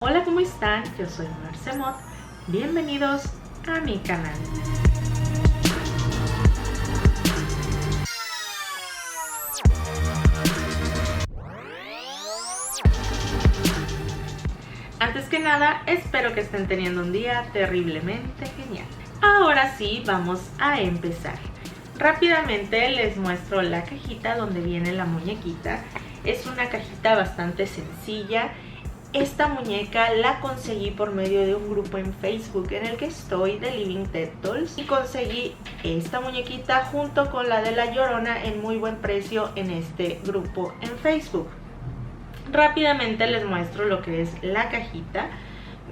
Hola, ¿cómo están? Yo soy Marce Mod. Bienvenidos a mi canal. Antes que nada, espero que estén teniendo un día terriblemente genial. Ahora sí, vamos a empezar. Rápidamente les muestro la cajita donde viene la muñequita. Es una cajita bastante sencilla. Esta muñeca la conseguí por medio de un grupo en Facebook en el que estoy, de Living Dead Dolls, y conseguí esta muñequita junto con la de La Llorona en muy buen precio en este grupo en Facebook. Rápidamente les muestro lo que es la cajita.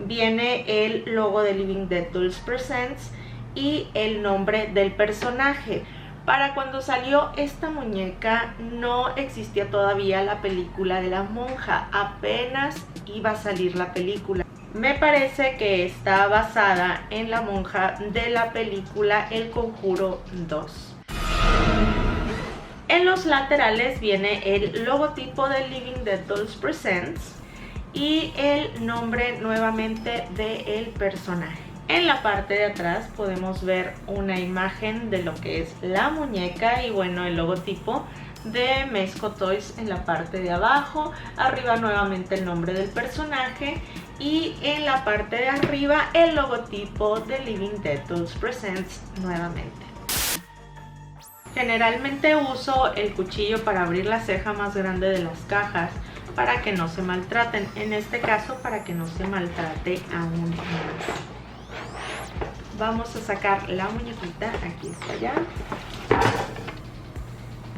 Viene el logo de Living Dead Dolls Presents y el nombre del personaje. Para cuando salió esta muñeca no existía todavía la película de la monja, apenas iba a salir la película. Me parece que está basada en la monja de la película El Conjuro 2. En los laterales viene el logotipo de Living Dead Dolls Presents y el nombre nuevamente del personaje. En la parte de atrás podemos ver una imagen de lo que es la muñeca y bueno, el logotipo de Mezco Toys en la parte de abajo. Arriba nuevamente el nombre del personaje y en la parte de arriba el logotipo de Living Dead Dolls Presents nuevamente. Generalmente uso el cuchillo para abrir la ceja más grande de las cajas para que no se maltraten. En este caso, para que no se maltrate aún más. Vamos a sacar la muñequita, aquí está ya.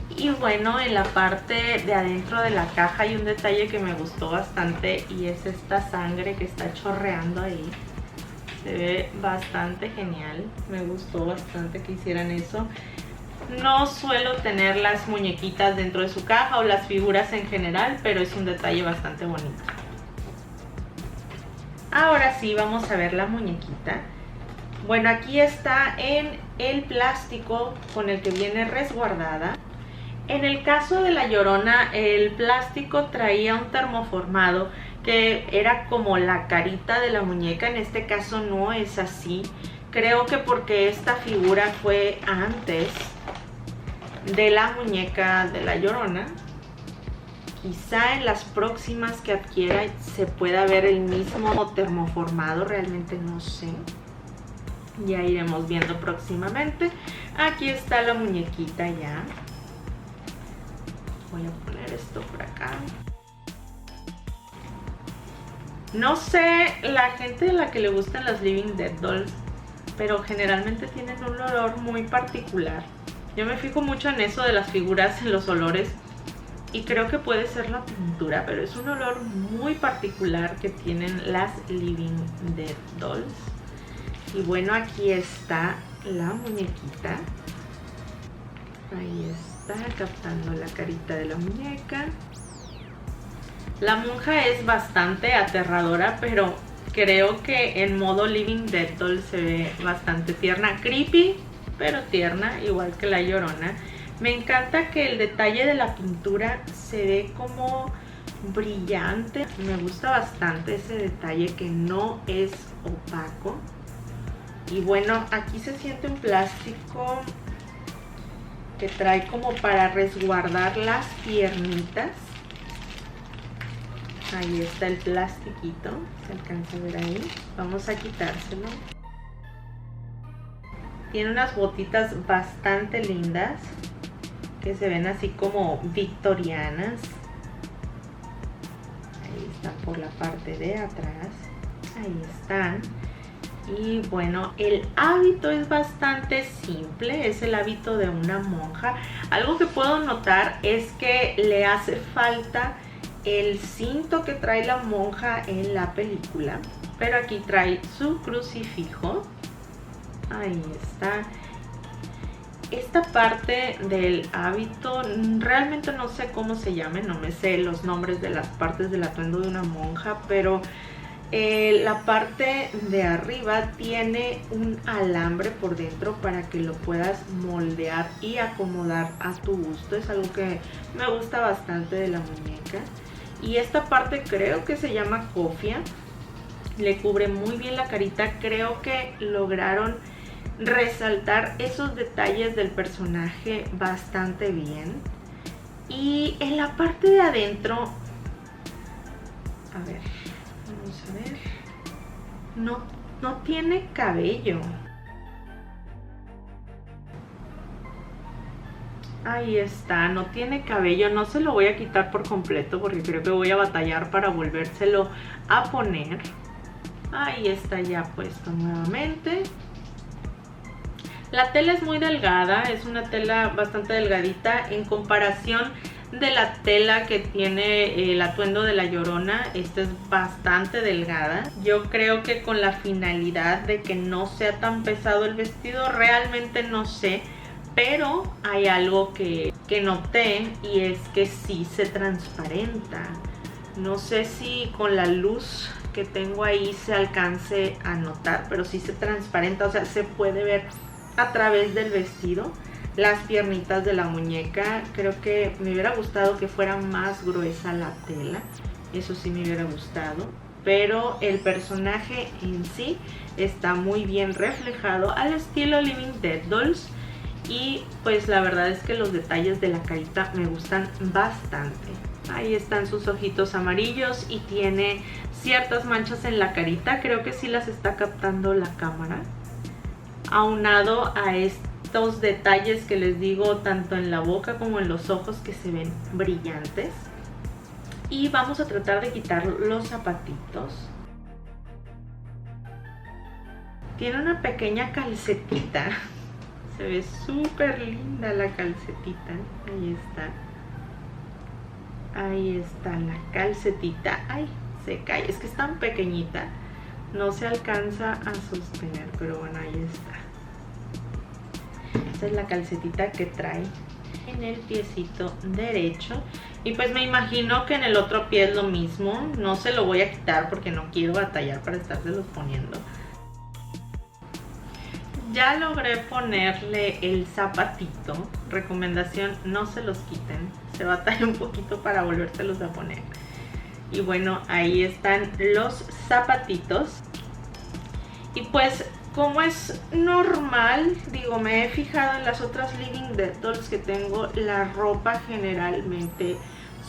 Y bueno, en la parte de adentro de la caja hay un detalle que me gustó bastante y es esta sangre que está chorreando ahí. Se ve bastante genial, me gustó bastante que hicieran eso. No suelo tener las muñequitas dentro de su caja o las figuras en general, pero es un detalle bastante bonito. Ahora sí, vamos a ver la muñequita. Bueno, aquí está en el plástico con el que viene resguardada. En el caso de La Llorona, el plástico traía un termoformado que era como la carita de la muñeca. En este caso no es así. Creo que porque esta figura fue antes de la muñeca de La Llorona. Quizá en las próximas que adquiera se pueda ver el mismo termoformado, realmente no sé. Ya iremos viendo próximamente. Aquí está la muñequita ya. Voy a poner esto por acá. No sé la gente a la que le gustan las Living Dead Dolls, pero generalmente tienen un olor muy particular. Yo me fijo mucho en eso de las figuras, en los olores, y creo que puede ser la pintura, pero es un olor muy particular que tienen las Living Dead Dolls. Y bueno, aquí está la muñequita. Ahí está, captando la carita de la muñeca. La monja es bastante aterradora, pero creo que en modo Living Dead Doll se ve bastante tierna. Creepy, pero tierna, igual que La Llorona. Me encanta que el detalle de la pintura se ve como brillante. Me gusta bastante ese detalle que no es opaco. Y bueno, aquí se siente un plástico que trae como para resguardar las piernitas. Ahí está el plastiquito, se alcanza a ver ahí. Vamos a quitárselo. Tiene unas botitas bastante lindas que se ven así como victorianas. Ahí está por la parte de atrás. Ahí están. Y bueno, el hábito es bastante simple, es el hábito de una monja. Algo que puedo notar es que le hace falta el cinto que trae la monja en la película, pero aquí trae su crucifijo. Ahí está. Esta parte del hábito realmente no sé cómo se llame, no me sé los nombres de las partes del atuendo de una monja, pero la parte de arriba tiene un alambre por dentro para que lo puedas moldear y acomodar a tu gusto. Es algo que me gusta bastante de la muñeca. Y esta parte creo que se llama cofia. Le cubre muy bien la carita. Creo que lograron resaltar esos detalles del personaje bastante bien. Y en la parte de adentro, a ver, vamos a ver, no tiene cabello. Ahí está, no tiene cabello. No se lo voy a quitar por completo porque creo que voy a batallar para volvérselo a poner. Ahí está ya puesto nuevamente. La tela es muy delgada, es una tela bastante delgadita en comparación de la tela que tiene el atuendo de la Llorona. Esta es bastante delgada. Yo creo que con la finalidad de que no sea tan pesado el vestido, realmente no sé, pero hay algo que noté y es que sí se transparenta. No sé si con la luz que tengo ahí se alcance a notar, pero sí se transparenta, o sea, se puede ver a través del vestido las piernitas de la muñeca. Creo que me hubiera gustado que fuera más gruesa la tela, eso sí me hubiera gustado, pero el personaje en sí está muy bien reflejado al estilo Living Dead Dolls. Y pues la verdad es que los detalles de la carita me gustan bastante. Ahí están sus ojitos amarillos y tiene ciertas manchas en la carita. Creo que sí las está captando la cámara. Aunado a estos detalles que les digo, tanto en la boca como en los ojos, que se ven brillantes. Y vamos a tratar de quitar los zapatitos. Tiene una pequeña calcetita. Se ve súper linda la calcetita. Ahí está. Ahí está la calcetita. Ay, se cae. Es que es tan pequeñita. No se alcanza a sostener. Pero bueno, ahí está. Esta es la calcetita que trae en el piecito derecho. Y pues me imagino que en el otro pie es lo mismo. No se lo voy a quitar porque no quiero batallar para estárselos poniendo. Ya logré ponerle el zapatito. Recomendación, no se los quiten. Se batalla un poquito para volvérselos a poner. Y bueno, ahí están los zapatitos. Y pues como es normal, digo, me he fijado en las otras Living Dead Dolls que tengo, la ropa generalmente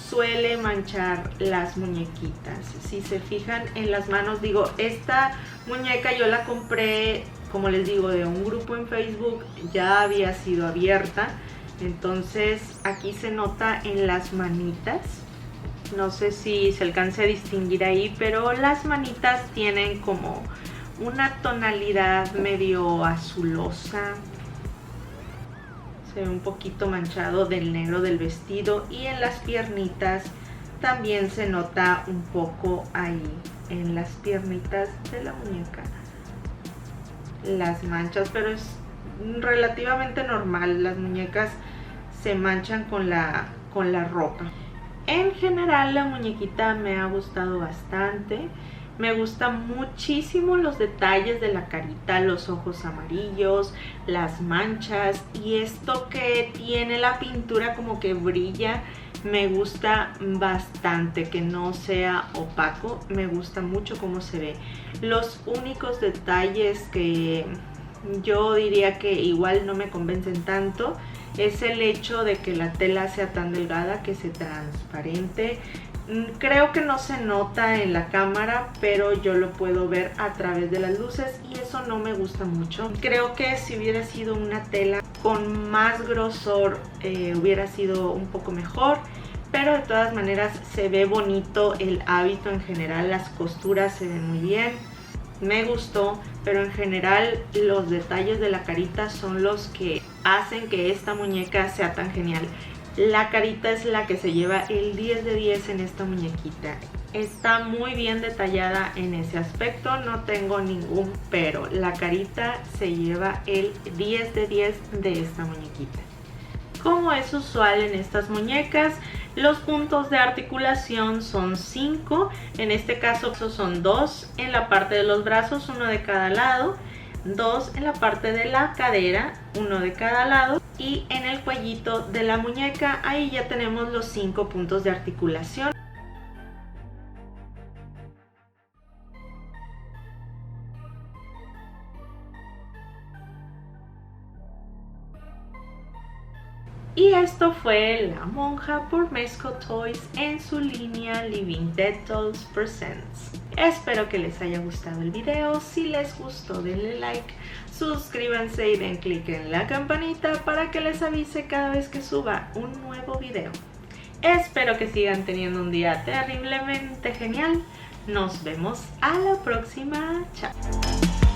suele manchar las muñequitas. Si se fijan en las manos, digo, esta muñeca yo la compré, como les digo, de un grupo en Facebook, ya había sido abierta, entonces aquí se nota en las manitas, no sé si se alcance a distinguir ahí, pero las manitas tienen como una tonalidad medio azulosa, se ve un poquito manchado del negro del vestido, y en las piernitas también se nota un poco ahí, en las piernitas de la muñeca, las manchas, pero es relativamente normal. Las muñecas se manchan con la ropa. En general la muñequita me ha gustado bastante. Me gustan muchísimo los detalles de la carita, los ojos amarillos, las manchas y esto que tiene la pintura como que brilla. Me gusta bastante que no sea opaco, me gusta mucho cómo se ve. Los únicos detalles que yo diría que igual no me convencen tanto es el hecho de que la tela sea tan delgada, que sea transparente. Creo que no se nota en la cámara, pero yo lo puedo ver a través de las luces y eso no me gusta mucho. Creo que si hubiera sido una tela con más grosor hubiera sido un poco mejor, pero de todas maneras se ve bonito el hábito en general, las costuras se ven muy bien, me gustó, pero en general los detalles de la carita son los que hacen que esta muñeca sea tan genial. La carita es la que se lleva el 10 de 10 en esta muñequita. Está muy bien detallada en ese aspecto, no tengo ningún pero. La carita se lleva el 10 de 10 de esta muñequita. Como es usual en estas muñecas, los puntos de articulación son 5. En este caso son 2 en la parte de los brazos, 1 de cada lado. 2 en la parte de la cadera, 1 de cada lado, y en el cuellito de la muñeca, ahí ya tenemos los 5 puntos de articulación. Y esto fue La Monja por Mezco Toys en su línea Living Dead Dolls Presents. Espero que les haya gustado el video. Si les gustó, denle like, suscríbanse y den clic en la campanita para que les avise cada vez que suba un nuevo video. Espero que sigan teniendo un día terriblemente genial. Nos vemos a la próxima. Chao.